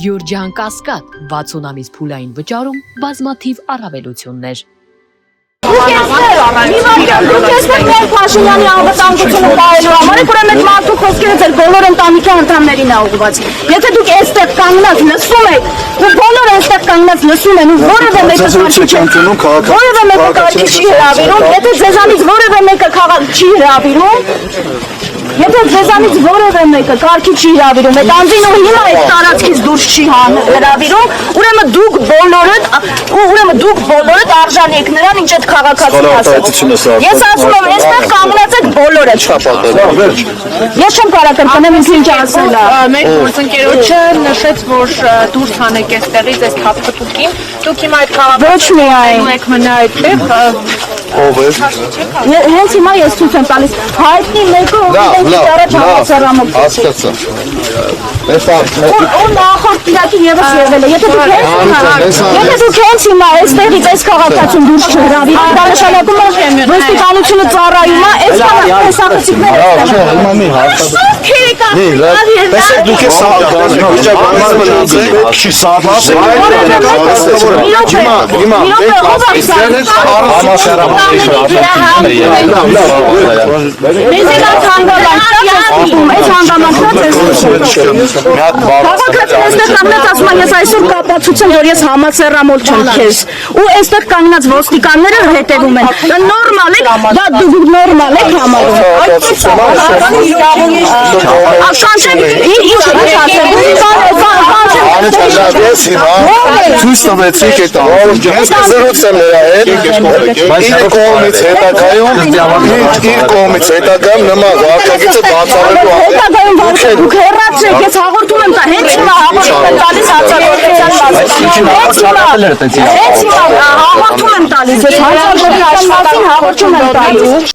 Գյուրջան Կասկադ 60 ամիս փուլային վճարում բազմաթիվ առավելություններ։ Փաշինյանի անվտանգությունը պահելու համար է, որ այդ մարդու խոսքերը ձեր բոլոր ընտանիքի անդամներին է ուղղված։ Եթե դուք այստեղ կանգնած լսում եք, ու բոլորը այստեղ կանգնած լսում են, ու որևէ մեկը կարգի չի հրավիրում, եթե ձեզանից որևէ մեկը չի հրավիրում, եթե ձեզանից որևէ մեկը կարգի չի հրավիրում, այդ անձին ու հիմա այդ տարածքից դուրս չի հրավիրում, ուրեմն դուք բոլորդ արժանի եք նրան, ինչ այդ քաղաքացին ասաց։ Ես ասում եմ, այստեղ կանգնած եք բոլորը։ Ես չեմ կարող կրկնեմ ինձ ինչ ասել է։ Մեր գործընկերոջը նշեց, որ դուրս հանեք այստեղից այս թափթփուկին։ Դուք հիմա այդ քաղաքացին եք մնա այդտեղ։ Ով է։ Հենց հիմա ես ցույց եմ տալիս հայտնի մեկը ով առաջ համացարամոք հասկացա։ Ու նախորդ տիրակի եւս եղել է։ Եթե դուք հենց հիմա այստեղից այս քաղաքացուն դուրս չհրավիրեք, դա նշանակում է ոստիկանությունը ծառայում է այս քաղաքացիները։ Տեսեք դուք ես ես այսօր կապացուցեմ, որ ես համասեռամոլ չեմ քեզ ու այստեղ կանգնած ոստիկանները հետևում են նորմալ եք, դա դուք նորմալ եք համարում ցույց տվեցիք այդ ես զրույց եմ նրա հետ իր կողմից հետագայում նման վարկագիծը բացառելու դուք հեռացրեք, ես հաղորդում եմ տա, հենց հիմա հաղորդում եմ տալիս հարձակողության մասին, հաղորդում եմ տալիս, ես հարձակողության մասին հաղորդում եմ տալիս,